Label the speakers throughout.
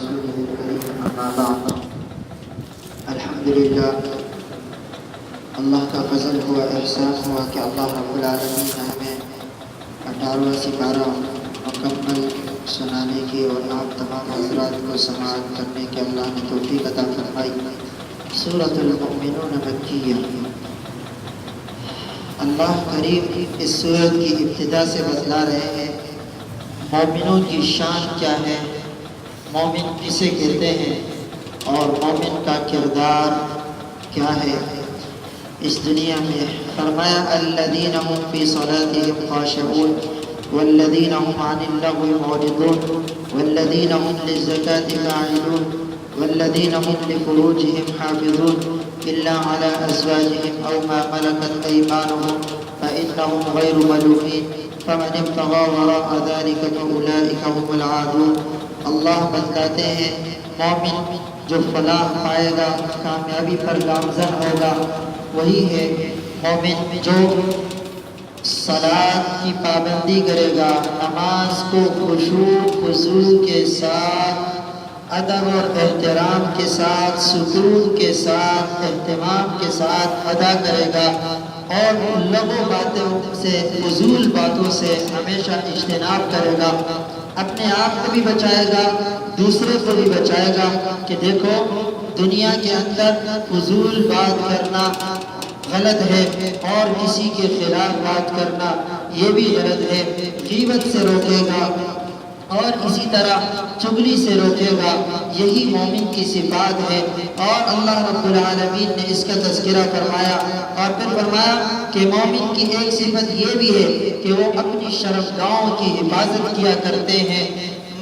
Speaker 1: رسوله الكريم أما بعد الحمدللہ اللہ کا فضل ہوا احسان ہوا کہ اللہ رب العالمین نے ہمیں 18واں سپارہ مکمل سنانے کی اور آپ تمام حضرات کو سماعت کرنے کے اللہ نے توفیق عطا فرمائی۔ سورۃ المؤمنون مکیہ۔ اللہ کریم اس سورت کی ابتدا سے بتلا رہے ہیں مومنوں کی شان کیا ہے، مومن کسے کہتے ہیں اور مومن کا کردار کیا ہے اس دنیا میں۔ فرمایا الذین هم فی صلاتهم خاشعون والذین هم عن اللغو معرضون والذین هم للزکاة فاعلون والذین هم لفروجهم حافظون إلا على أزواجهم أو ما ملكت أيمانهم فإنهم غير ملومين فمن ابتغى وراء ذلك فأولئك هم العادون۔ اللہ بتلاتے ہیں مومن جو فلاح پائے گا، کامیابی پر گامزن ہوگا، وہی ہے مومن جو صلاۃ کی پابندی کرے گا، نماز کو خشوع خضوع کے ساتھ، ادب اور احترام کے ساتھ، سکون کے ساتھ، اہتمام کے ساتھ ادا کرے گا، اور لغو باتوں سے، فضول باتوں سے ہمیشہ اجتناب کرے گا، اپنے آپ کو بھی بچائے گا، دوسرے کو بھی بچائے گا۔ کہ دیکھو دنیا کے اندر فضول بات کرنا غلط ہے اور کسی کے خلاف بات کرنا یہ بھی غلط ہے، غیبت سے روکے گا اور اسی طرح چغلی سے روکے گا، یہی مومن کی صفات ہے۔ اور اللہ رب العالمین نے اس کا تذکرہ فرمایا اور پھر فرمایا کہ مومن کی ایک صفت یہ بھی ہے کہ وہ اپنی شرمگاہوں کی حفاظت کیا کرتے ہیں۔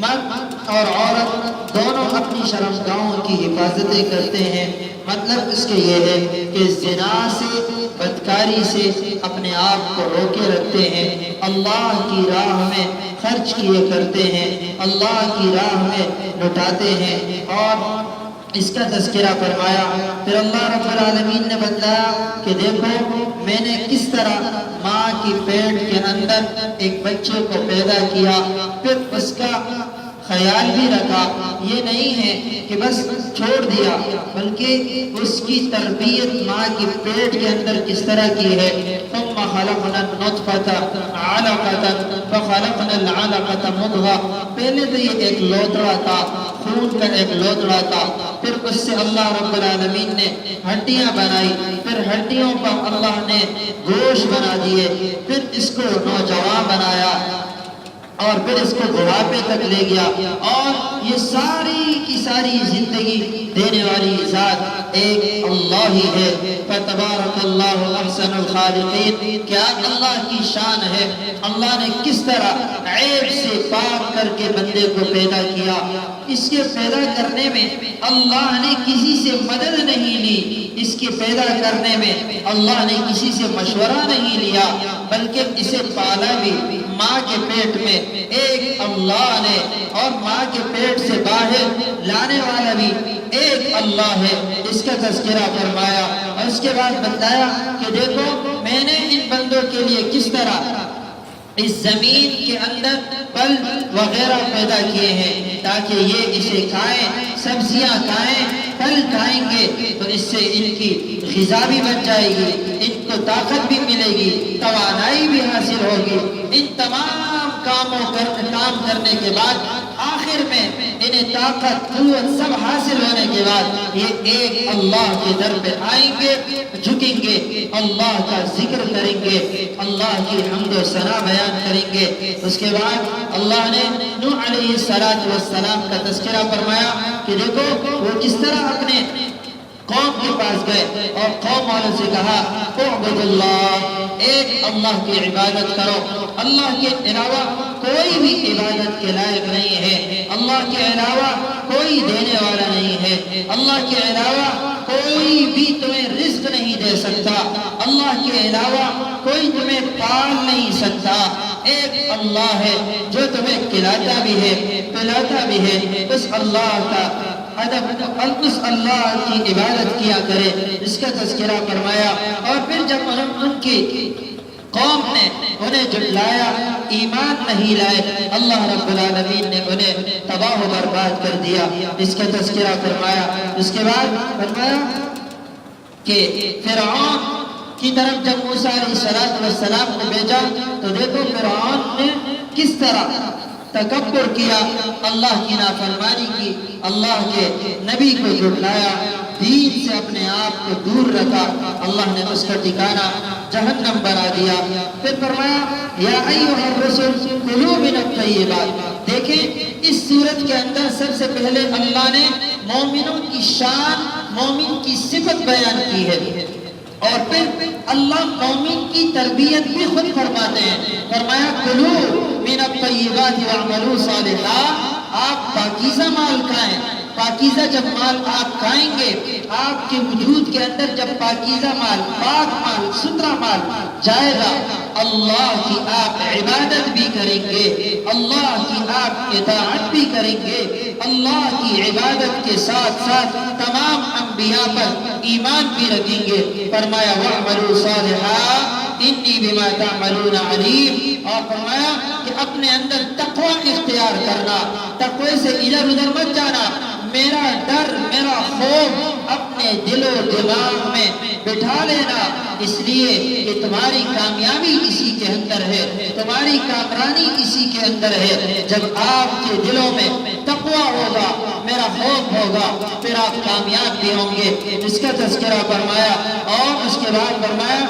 Speaker 1: مرد اور عورت دونوں اپنی شرمگاہوں کی حفاظتیں کرتے ہیں۔ مطلب اس کے یہ ہے کہ زنا سے، بدکاری سے اپنے آپ کو روکے رکھتے ہیں، اللہ کی راہ میں خرچ کیے کرتے ہیں، اللہ کی راہ میں لٹاتے ہیں۔ اور اس کا تذکرہ فرمایا۔ پھر اللہ رب العالمین نے بتایا کہ دیکھو میں نے کس طرح ماں کی پیٹ کے اندر ایک بچے کو پیدا کیا، پھر اس کا خیال بھی رکھا۔ یہ نہیں ہے کہ بس چھوڑ دیا، بلکہ اس کی تربیت ماں کی پیٹ کے اندر کس طرح کی ہے۔ ثم خلقنا النطفة علقة فخلقنا العلقة مضغة۔ پہلے تو یہ ایک لوتڑا تھا، خون کا ایک لوتڑا تھا، پھر اس سے اللہ رب العالمین نے ہڈیاں بنائی، پھر ہڈیوں پر اللہ نے گوشت بنا دیے، پھر اس کو نوجوان بنایا اور پھر اس کو بڑھاپے تک لے گیا۔ اور یہ ساری کی ساری زندگی دینے والی ذات ایک اللہ ہی ہے۔ فتبارک اللہ احسن الخالقین۔ کیا اللہ کی شان ہے، اللہ نے کس طرح عیب سے پاک کر کے بندے کو پیدا کیا۔ اس کے پیدا کرنے میں اللہ نے کسی سے مدد نہیں لی، اس کے پیدا کرنے میں اللہ نے کسی سے مشورہ نہیں لیا، بلکہ اسے پالا بھی ماں کے پیٹ میں ایک اللہ نے، اور ماں کے پیٹ سے باہر لانے والا بھی ایک اللہ ہے۔ اس کا تذکرہ فرمایا اور اس کے بعد بتایا کہ دیکھو میں نے ان بندوں کے لیے کس طرح اس زمین کے اندر پھل وغیرہ پیدا کیے ہیں تاکہ یہ اسے کھائیں، سبزیاں کھائیں، پھل کھائیں گے تو اس سے ان کی غذا بھی بن جائے گی، ان کو طاقت بھی ملے گی، توانائی بھی حاصل ہوگی۔ ان تمام کام کرنے کے بعد آخر میں انہیں طاقت، قوت سب حاصل ہونے کے بعد یہ ایک اللہ کے در پہ آئیں گے، جھکیں گے، اللہ کا ذکر کریں گے، اللہ کی حمد و ثنا بیان کریں گے۔ اس کے بعد اللہ نے نوح علیہ السلام کا تذکرہ فرمایا کہ دیکھو وہ کس طرح اپنے قوم کے پاس گئے اور قوم والوں سے کہا اعبد اللہ، ایک اللہ کی عبادت کرو، اللہ کے علاوہ کوئی بھی عبادت کے لائق نہیں ہے، اللہ کے علاوہ کوئی دینے والا نہیں ہے، اللہ کے علاوہ کوئی بھی تمہیں رزق نہیں دے سکتا، اللہ کے علاوہ کوئی تمہیں پال نہیں سکتا، ایک اللہ ہے جو تمہیں کھلاتا بھی ہے پلاتا بھی ہے۔ اس اللہ کا ادب، اس اللہ کی عبادت کیا کرے، اس کا تذکرہ فرمایا۔ اور پھر جب ان کی قوم نے انہیں جھٹلایا، ایمان نہیں لائے، اللہ رب العالمین نے انہیں تباہ و برباد کر دیا۔ اس کا تذکرہ فرمایا۔ اس کے بعد فرمایا کہ فرعون کی طرف جب موسیٰ علیہ السلام کو بھیجا تو دیکھو فرعون نے کس طرح تکبر کیا، اللہ کی نافرمانی کی، اللہ کے نبی کو جھٹلایا، دین سے اپنے آپ کو دور رکھا، اللہ نے اس کا ٹھکانہ جہنم بنا دیا۔ پھر فرمایا یا ایھا الرسل کلوا من الطیبات۔ دیکھیں اس صورت کے اندر سب سے پہلے اللہ نے مومنوں کی شان، مومن کی صفت بیان کی ہے، اور پھر اللہ مومن کی تربیت بھی خود فرماتے ہیں۔ فرمایا کلو من الطیبات واعملوا صالحا، آپ پاکیزہ مال کھائیں۔ پاکیزہ جب مال آپ کھائیں گے، آپ کے وجود کے اندر جب پاکیزہ مال، پاک مال، ستھرا مال جائے گا، اللہ کی آپ عبادت بھی کریں گے، اللہ کی آپ اطاعت بھی کریں گے، اللہ کی عبادت کے ساتھ ساتھ تمام انبیاء پر ایمان بھی رکھیں گے۔ فرمایا وَاعْمَلُوا صَالِحًا اِنِّي بِمَا تَعْمَلُونَ عَلِيمٌ، اور فرمایا کہ اپنے اندر تقوی اختیار کرنا، تقوی سے ادھر ادھر مت جانا، میرا ڈر، میرا خوف اپنے دل و دماغ میں بٹھا لینا، اس لیے کہ تمہاری کامیابی اسی کے اندر ہے، تمہاری کامرانی اسی کے اندر ہے۔ جب آپ کے دلوں میں تقوی ہوگا، میرا خوف ہوگا، پھر آپ کامیاب بھی ہوں گے۔ اس کا تذکرہ فرمایا، اور اس کے بعد فرمایا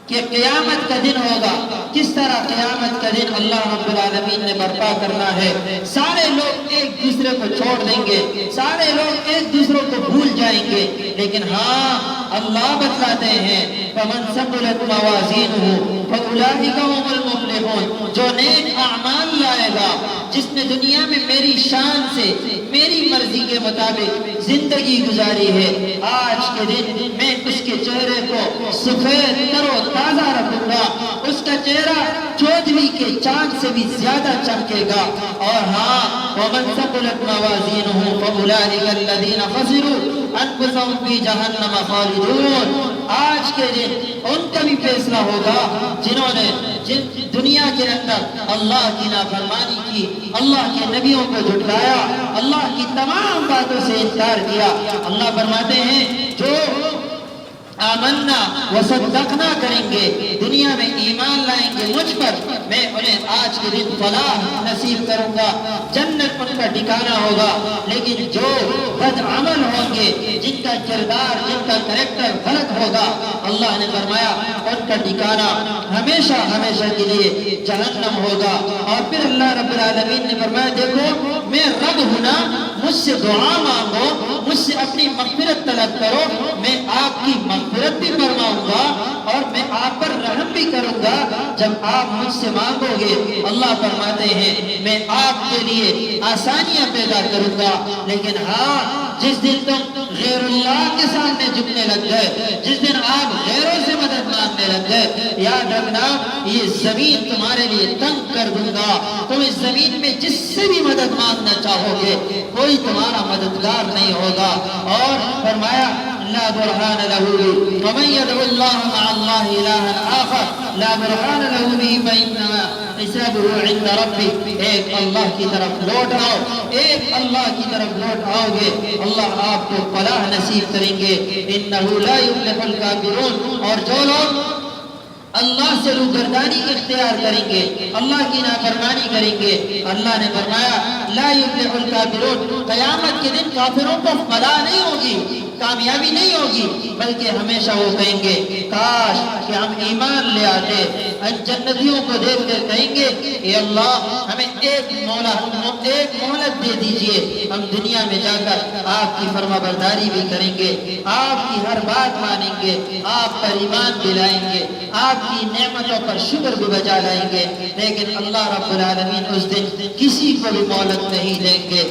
Speaker 1: کہ قیامت کا دن ہوگا۔ کس طرح قیامت کا دن اللہ رب العالمین نے برپا کرنا ہے؟ سارے لوگ ایک دوسرے کو چھوڑ دیں گے، سارے لوگ ایک دوسرے کو بھول جائیں گے، لیکن ہاں اللہ بتلاتے ہیں فَمَنْ ثَقُلَتْ مَوَازِينُهُ فَأُولَٰئِكَ هُمُ الْمُفْلِحُونَ، جو نیک اعمال لائے گا، جس نے دنیا میں میری شان سے، میری مرضی کے مطابق زندگی گزاری ہے، آج کے دن میں اس کے چہرے کو سفید تر و تازہ رکھوں گا، اس کا چہرہ چودھویں کے چاند سے بھی زیادہ چمکے گا۔ اور ہاں وَمَنْ ثَقُلَتْ مَوَازِينُهُ فَأُولَٰئِكَ الَّذِينَ خَسِرُوا أَنفُسَهُمْ فِي جَهَنَّمَ خَالِدُونَ، آج کے دن ان کا بھی فیصلہ ہوگا جنہوں نے دنیا کے اندر اللہ کی نافرمانی کی، اللہ کے نبیوں کو جھٹلایا، اللہ کی تمام باتوں سے انکار کیا۔ اللہ فرماتے ہیں جو آمنا وصدقنا کریں گے، دنیا میں ایمان لائیں گے مجھ پر، میں انہیں آج کے دن فلاح نصیب کروں گا، جنت ان کا ٹھکانہ ہوگا۔ لیکن جو بد عمل ہوں گے، جن کا کردار، جن کا کریکٹر غلط ہوگا، اللہ نے فرمایا ان کا ٹھکانہ ہمیشہ ہمیشہ کے لیے جہنم ہوگا۔ اور پھر اللہ رب العالمین نے فرمایا دیکھو میں رب ہوں نا، مجھ سے دعا مانگو، مجھ سے اپنی مغفرت طلب کرو، میں آپ کی مغفرت بھی فرماؤں گا اور میں آپ پر رحم بھی کروں گا جب آپ مجھ سے مانگو گے۔ اللہ فرماتے ہیں میں آپ کے لیے آسانیاں پیدا کروں گا، لیکن ہاں جس دن تم غیر اللہ کے سامنے جھکنے لگ گئے، جس دن آپ غیروں سے مدد مانگنے لگ گئے، یاد رکھنا یہ زمین تمہارے لیے تنگ کر دوں گا۔ تم اس زمین میں جس سے بھی مدد مانگنا چاہو گے، کوئی تمہارا مددگار نہیں ہوگا۔ اور فرمایا لا برہان لہ بہ ومن یدع اللہ مع اللہ الہا آخر لا برہان لہ بہ فإنما حسابہ عند ربہ۔ ایک اللہ کی طرف لوٹ آؤ، ایک اللہ کی طرف لوٹ آؤ گے، اللہ آپ کو فلاح نصیب کریں گے۔ انہ لا یفلح الکافرون، اور جو لوگ اللہ سے روگردانی اختیار کریں گے، اللہ کی نافرمانی کریں گے، اللہ نے فرمایا لا یفلح الکافرون، قیامت کے دن کافروں کو فلاح نہیں ہوگی، کامیابی نہیں ہوگی، بلکہ ہمیشہ وہ کہیں گے کاش کہ ہم ایمان لے آتے۔ ان جنتیوں کو دیکھ کر کہیں گے اے اللہ ہمیں ایک مہلت دے دیجئے، ہم دنیا میں جا کر آپ کی فرما برداری بھی کریں گے، آپ کی ہر بات مانیں گے، آپ پر ایمان بھی لائیں گے، آپ کی نعمتوں پر شکر بھی بجا لائیں گے۔ لیکن اللہ رب العالمین اس دن کسی کو بھی مہلت نہیں دیں گے۔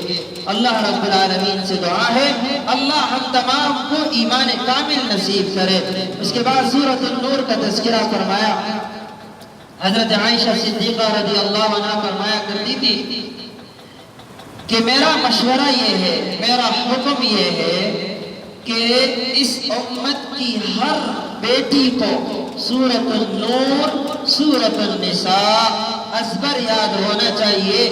Speaker 1: اللہ رب العالمین سے دعا ہے اللہ ہم تمام کو ایمان کامل نصیب کرے۔ اس کے بعد سورۃ النور کا تذکرہ فرمایا۔ حضرت عائشہ صدیقہ رضی اللہ عنہ فرمایا کرتی تھی کہ میرا مشورہ یہ ہے، میرا حکم یہ ہے کہ اس امت کی ہر بیٹی کو سورۃ النور، سورۃ النساء ازبر یاد ہونا چاہیے۔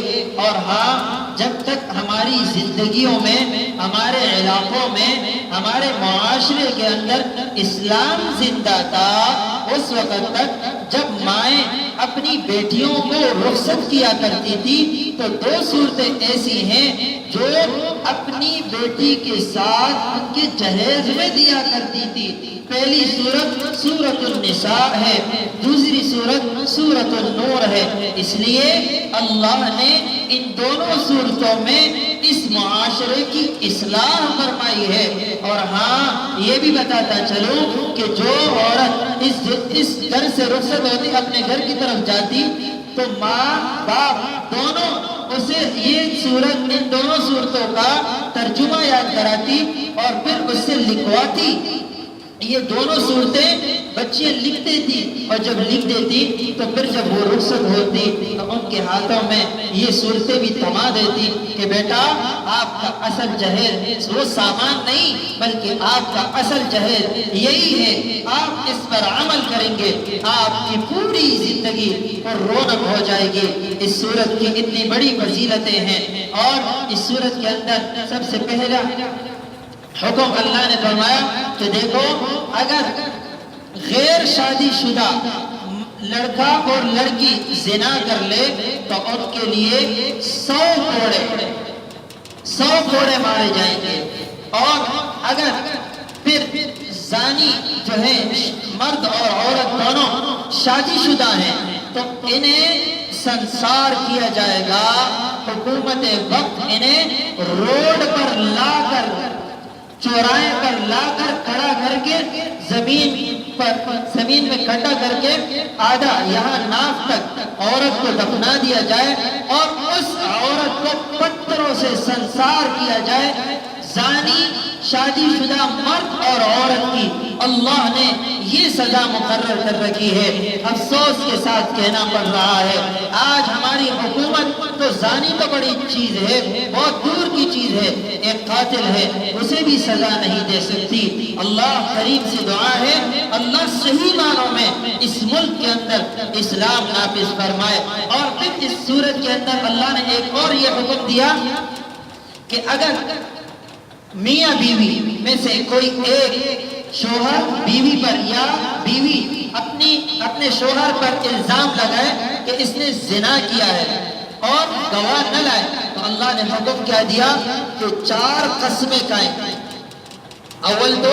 Speaker 1: اور ہاں، جب تک ہماری زندگیوں میں، ہمارے علاقوں میں، ہمارے معاشرے کے اندر اسلام زندہ تھا، اس وقت تک جب مائیں اپنی بیٹیوں کو رخصت کیا کرتی تھی تو دو صورتیں ایسی ہیں جو اپنی بیٹی کے ساتھ ان کے جہیز میں دیا کرتی تھی۔ پہلی صورت سورۃ النساء ہے، دوسری صورت سورۃ النور ہے۔ اس لیے اللہ نے ان دونوں صورتوں میں اس معاشرے کی اصلاح فرمائی ہے۔ اور ہاں، یہ بھی بتاتا چلوں کہ جو عورت اس گھر سے رخصت ہوتی، اپنے گھر کی طرف جاتی، تو ماں باپ دونوں اسے یہ صورت، ان دونوں صورتوں کا ترجمہ یاد کراتی اور پھر اس سے لکھواتی۔ یہ دونوں صورتیں بچیاں لکھتے تھی، اور جب لکھ دیتی تو پھر جب وہ رخصت ہوتی تو ان کے ہاتھوں میں یہ صورتیں بھی تھما دیتی کہ بیٹا، آپ کا اصل جہیز وہ سامان نہیں بلکہ آپ کا اصل جہیز یہی ہے، آپ اس پر عمل کریں گے، آپ کی پوری زندگی پر رونق ہو جائے گی۔ اس صورت کی اتنی بڑی فضیلتیں ہیں، اور اس صورت کے اندر سب سے پہلا حکم اللہ نے فرمایا کہ دیکھو، اگر غیر شادی شدہ لڑکا اور لڑکی زنا کر لے تو ان کے لیے 100 کوڑے مارے جائیں گے۔ اور اگر پھر زانی جو ہے، مرد اور عورت دونوں شادی شدہ ہیں، تو انہیں سنسار کیا جائے گا۔ حکومت وقت انہیں روڈ پر لا کر، چوراہے پر لا کر کھڑا کر کے زمین میں کھڑا کر کے آدھا یہاں ناف تک عورت کو دفنا دیا جائے، اور اس عورت کو پتھروں سے سنسار کیا جائے۔ زانی، شادی شدہ مرد اور عورت کی اللہ نے یہ سزا مقرر کر رکھی ہے۔ افسوس کے ساتھ کہنا پڑ رہا ہے، آج ہماری حکومت تو زانی تو بڑی چیز ہے، بہت دور کی چیز ہے، ایک قاتل ہے، اسے بھی سزا نہیں دے سکتی۔ اللہ کریم سے دعا ہے اللہ صحیح معنوں میں اس ملک کے اندر اسلام نافذ فرمائے۔ اور پھر اس صورت کے اندر اللہ نے ایک اور یہ حکم دیا کہ اگر میاں بیوی میں سے کوئی ایک شوہر بیوی پر یا بیوی اپنے شوہر پر الزام لگائے کہ اس نے زنا کیا ہے اور گواہ نہ لائے، تو اللہ نے حکم کیا دیا کہ 4 قسمیں کھائیں۔ اول تو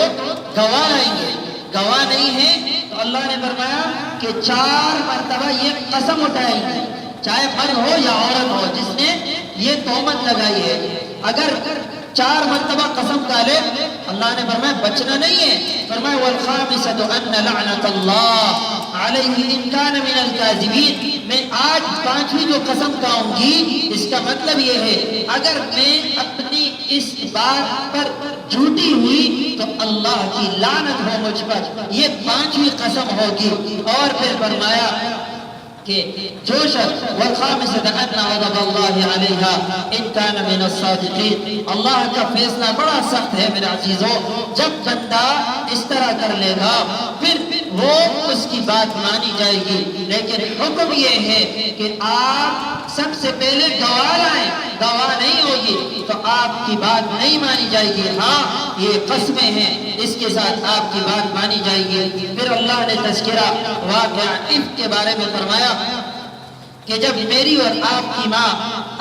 Speaker 1: گواہ لائیں گے، گواہ نہیں ہے تو اللہ نے فرمایا کہ 4 مرتبہ یہ قسم اٹھائیں گے، چاہے مرد ہو یا عورت ہو جس نے یہ تہمت لگائی ہے۔ اگر 4 مرتبہ قسم کھا لے، اللہ نے فرمایا بچنا نہیں ہے، فرمایا وَالْخَامِسَةُ أَنَّ لَعْنَةَ اللَّهِ عَلَيْهِ إِن كَانَ مِنَ الْكَاذِبِينَ۔ میں آج 5ویں جو قسم کھاؤں گی، اس کا مطلب یہ ہے اگر میں اپنی اس بات پر جھوٹی ہوئی تو اللہ کی لعنت ہو مجھ پر، یہ 5ویں قسم ہوگی۔ اور پھر فرمایا کہ جو شخص وَالْخَامِسَةَ أَنَّ غَضَبَ اللَّهِ عَلَيْهَا إِن كَانَ مِنَ الصَّادِقِينَ۔ اللہ کا فیصلہ بڑا سخت ہے میرے عزیزوں، جب بندہ اس طرح کر لے گا پھر وہ اس کی بات مانی جائے گی، لیکن حکم یہ ہے کہ آپ سب سے پہلے گواہ لائیں، گواہ نہیں ہوگی تو آپ کی بات نہیں مانی جائے گی۔ ہاں، یہ قسمیں ہیں، اس کے ساتھ آپ کی بات مانی جائے گی۔ پھر اللہ نے تذکرہ واقعہ عفق کے بارے میں فرمایا کہ جب میری اور آپ کی ماں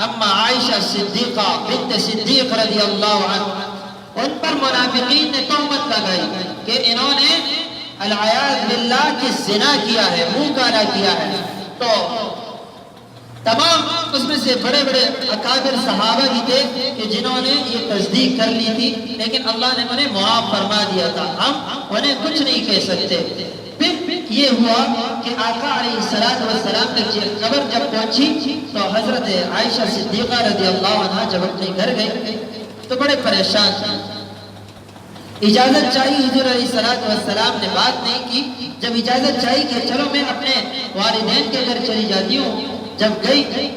Speaker 1: اما عائشہ صدیقہ بنت صدیق رضی اللہ عنہ، ان پر منافقین نے تہمت لگائی کہ انہوں نے العیاذ باللہ کی زنا کیا ہے، منہ کالا کیا ہے، تو تمام اس میں سے بڑے بڑے اکابر صحابہ بھی تھے کہ جنہوں نے یہ تصدیق کر لی تھی، لیکن اللہ نے انہیں معاف فرما دیا تھا، ہم انہیں کچھ نہیں کہہ سکتے۔ پھر یہ ہوا کہ آقا علیہ السلام تک یہ خبر جب پہنچی تو حضرت عائشہ صدیقہ رضی اللہ عنہ جب اپنے گھر گئی تو بڑے پریشان تھے، اجازت چاہیے، حضور علیہ السلام نے بات نہیں کی۔ جب اجازت چاہیے کہ چلو میں اپنے والدین کے گھر چلی جاتی ہوں، جب گئی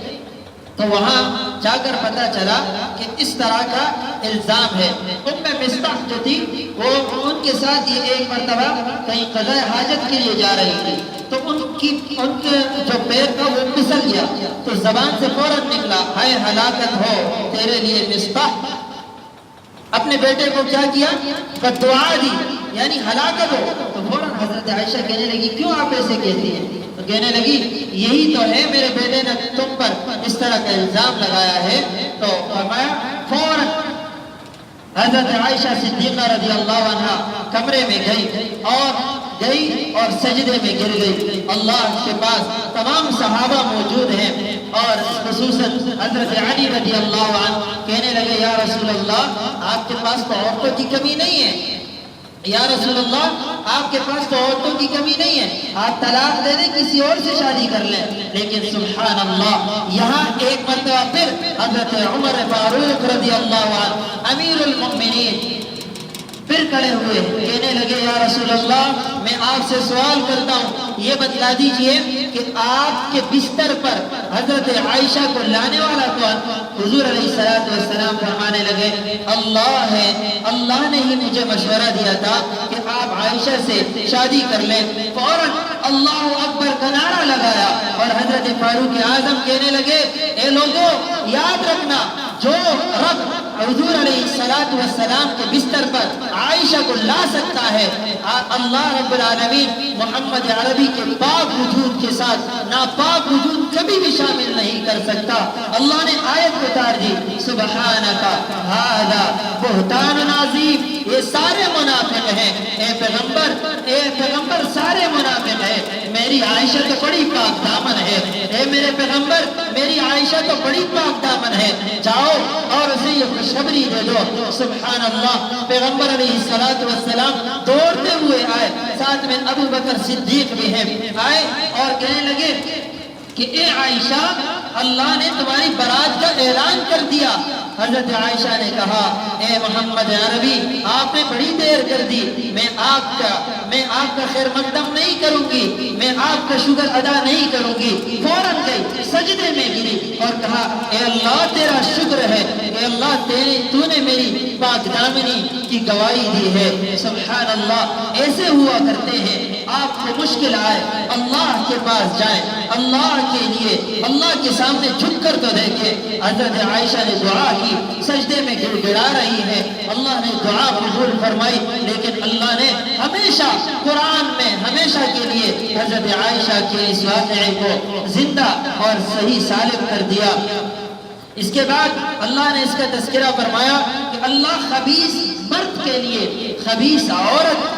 Speaker 1: تو وہاں جا کر پتہ چلا کہ اس طرح کا الزام ہے۔ مصطح جو تھی وہ ان کے ساتھ یہ ایک مرتبہ کہیں قضاء حاجت کے لیے جا رہی تھی، تو ان کے جو پیر تھا وہ پھسل گیا، تو زبان سے فوراً نکلا ہائے ہلاکت ہو تیرے لیے مصطح۔ اپنے بیٹے کو کیا کیا؟ بددعا دی، یعنی ہلاکت ہو۔ تو فوراً حضرت عائشہ کہنے لگی کیوں آپ ایسے کہتی ہیں؟ تو کہنے لگی یہی تو ہے میرے بیٹے نے تم پر اس طرح کا الزام لگایا ہے۔ تو فرمایا فوراً حضرت عائشہ صدیقہ رضی اللہ عنہ کمرے میں گئی اور سجدے میں گر گئی۔ اللہ کے پاس تمام صحابہ موجود ہیں اور خصوصاً حضرت علی رضی اللہ عنہ کہنے لگے یا رسول اللہ آپ کے پاس تو عورتوں کی کمی نہیں ہے، یا رسول اللہ آپ کے پاس تو عورتوں کی کمی نہیں ہے، آپ طلاق دے دیں کسی اور سے شادی کر لیں۔ لیکن سبحان اللہ یہاں ایک مرتبہ پھر حضرت عمر فاروق رضی اللہ عنہ امیر المؤمنین پھر کھڑے ہوئے، کہنے لگے یا رسول اللہ میں آپ سے سوال کرتا ہوں، یہ بتلا دیجئے کہ آپ کے بستر پر حضرت عائشہ کو لانے والا کون؟ حضور علیہ السلام فرمانے لگے اللہ ہے، اللہ نے ہی مجھے مشورہ دیا تھا کہ آپ عائشہ سے شادی کر لیں۔ فوراً اللہ اکبر کا نعرہ لگایا اور حضرت فاروق اعظم کہنے لگے اے لوگوں یاد رکھنا جو رب حضور علیہ السلام کے بستر پر عائشہ کو لا سکتا ہے، اللہ رب العالمین محمد عربی کے پاک وجود کے ساتھ ناپاک وجود کبھی بھی شامل نہیں کر سکتا۔ اللہ نے آیت اتار دی سبحانک ھذا بہتان عظیم، یہ سارے منافق ہیں، اے پیغمبر سارے منافق ہیں، میری عائشہ تو بڑی پاک دامن ہے، اے میرے پیغمبر میری عائشہ تو بڑی پاک دامن ہے، جاؤ اور اسے یہ خوشخبری دے دو۔ سبحان اللہ پیغمبر علیہ السلام دوڑتے ہوئے آئے، ساتھ میں ابو بکر صدیق بھی ہیں، آئے اور کہنے لگے کہ اے عائشہ اللہ نے تمہاری برات کا اعلان کر دیا۔ حضرت عائشہ نے کہا اے محمد عربی آپ نے بڑی دیر کر دی، میں آپ کا خیر مقدم نہیں کروں گی، میں آپ کا شکر ادا نہیں کروں گی۔ فوراً گئی سجدے میں گری اور کہا اے اللہ تیرا شکر ہے، اے اللہ تو نے میری پاک دامنی کی گواہی دی ہے۔ سبحان اللہ ایسے ہوا کرتے ہیں، آپ کو مشکل آئے اللہ کے پاس جائیں، اللہ کے لیے اللہ کے سامنے جھک کر تو دیکھیں۔ حضرت عائشہ نے دعا کی، سجدے میں گڑ گڑا رہی ہے، اللہ نے دعا قبول فرمائی، لیکن اللہ نے ہمیشہ قرآن میں ہمیشہ کے لیے حضرت عائشہ کے اس واقعے کو زندہ اور صحیح سالم کر دیا۔ اس کے بعد اللہ نے اس کا تذکرہ فرمایا کہ اللہ خبیث مرد کے لیے خبیث عورت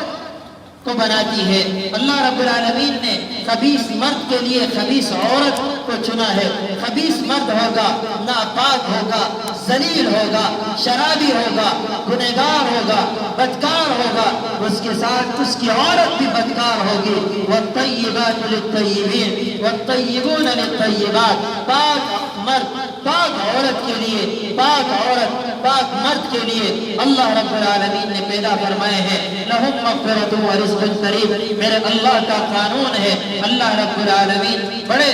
Speaker 1: کو بناتی ہے، اللہ رب العالمین نے خبیث مرد کے لیے خبیث عورت کو چنا ہے۔ خبیث مرد ہوگا ناپاک ہوگا، ذلیل ہوگا، شرابی ہوگا، گنہگار ہوگا، بدکار ہوگا، اس کے ساتھ اس کی عورت بھی بدکار ہوگی۔ والطیبات للطیبین والطیبون للطیبات، پاک مرد پاک عورت کے لیے، پاک عورت پاک مرد کے لیے اللہ رب العالمین نے پیدا فرمائے ہیں۔ لہم مغفرۃ و رزق کریم، میرے اللہ کا قانون ہے، اللہ رب العالمین بڑے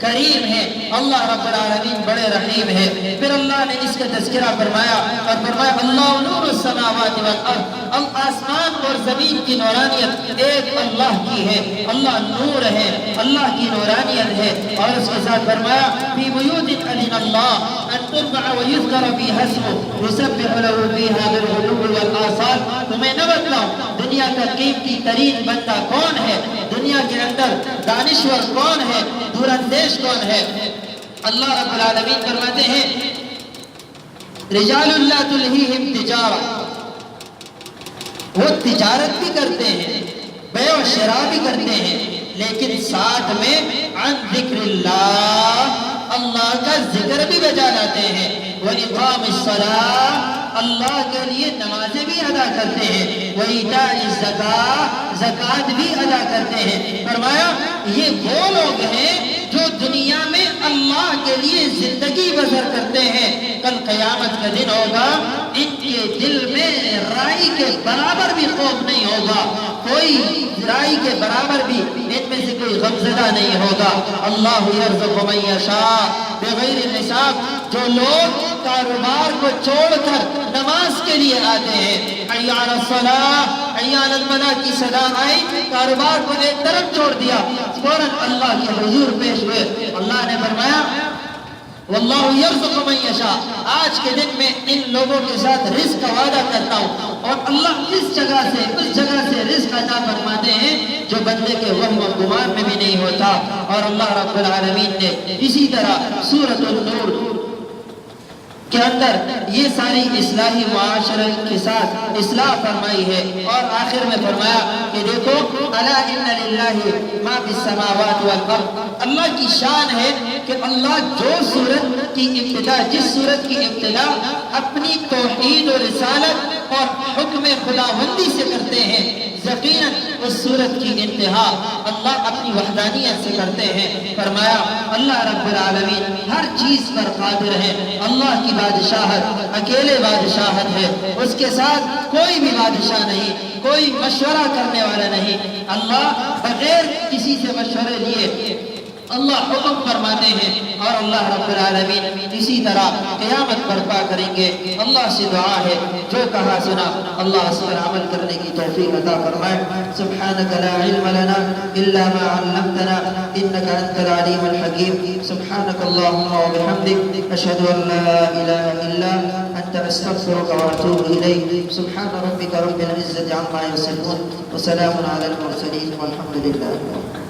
Speaker 1: کریم ہے، اللہ رب العالمین بڑے رحیم ہے۔ پھر اللہ نے اس کا تذکرہ فرمایا اور فرمایا اللہ نور السماوات والارض، آسمان اور زمین کی نورانیت ایک اللہ کی ہے، اللہ نور ہے، اللہ کی نورانیت ہے۔ اور اس کے ساتھ فرمایا فی بیوت اذن اللہ ان ترفع ویذکر فیہا اسمہ یسبح لہ فیہا بالغدو والآصال۔ تمہیں نہ بتلاؤں دنیا کا قیمتی ترین بندہ کون ہے، دنیا کے اندر دانشور کون ہے، دور اندیش کون ہے؟ اللہ رب العالمین فرماتے ہیں رجال لا تلہیہم تجارہ، وہ تجارت بھی کرتے ہیں، بیع و شراء بھی کرتے ہیں، لیکن ساتھ میں عن ذکر اللہ، اللہ کا ذکر بھی بجا لاتے ہیں، وَإِقَامِ الصَّلَاةِ، اللہ کے لیے نمازیں بھی ادا کرتے ہیں، وَإِيتَاءِ الزَّكَاةِ، زکوٰۃ بھی ادا کرتے ہیں۔ فرمایا یہ وہ لوگ ہیں جو دنیا میں اللہ کے لیے زندگی بسر کرتے ہیں، کل قیامت کا دن ہوگا ان کے دل میں رائی کے برابر بھی خوف نہیں ہوگا، کوئی رائی کے برابر بھی ان میں سے کوئی غمزدہ نہیں ہوگا۔ اللہ یرزق من یشاء بغیر حساب. جو لوگ کاروبار کو چھوڑ کر نماز کے لیے آتے ہیں, حی علی الصلاۃ حی علی الفلاح کی صدا آئی, کاروبار کو ایک طرف چھوڑ دیا, فوراً اللہ کے حضور پیش ہوئے. اللہ نے فرمایا واللہ یرزق من یشاء, آج کے دن میں ان لوگوں کے ساتھ رزق کا وعدہ کرتا ہوں, اور اللہ اس جگہ سے رزق عطا فرماتے ہیں جو بندے کے وہم و گمان میں بھی نہیں ہوتا. اور اللہ رب العالمین نے اسی طرح سورۃ النور کے اندر یہ ساری اصلاحی معاشرے کے ساتھ اصلاح فرمائی ہے, اور آخر میں فرمایا کہ دیکھو الا ان للہ ما فی السماوات والارض, اللہ کی شان ہے کہ اللہ جس صورت کی ابتدا اپنی توحید و رسالت اور حکم خداوندی سے کرتے ہیں, یقیناً اس صورت کی انتہا اللہ اپنی وحدانیت سے کرتے ہیں. فرمایا اللہ رب العالمین ہر چیز پر قادر ہے, اللہ کی بادشاہت اکیلے بادشاہت ہے, اس کے ساتھ کوئی بھی بادشاہ نہیں, کوئی مشورہ کرنے والا نہیں. اللہ بغیر کسی سے مشورے لیے اللہ حکم فرماتے ہیں, اور اللہ رب العالمین اسی طرح قیامت برپا کریں گے. اللہ سے دعا ہے جو کہا سنا اللہ اس پر عمل کرنے کی توفیق عطا فرمائے. سبحانک لا علم لنا الا ما علمتنا انك انت العليم الحكيم. سبحانك اللهم وبحمدك اشهد ان لا اله الا انت استغفرك واتوب اليك. سبحان ربك رب العزة عما يصفون وسلام على المرسلين والحمد لله.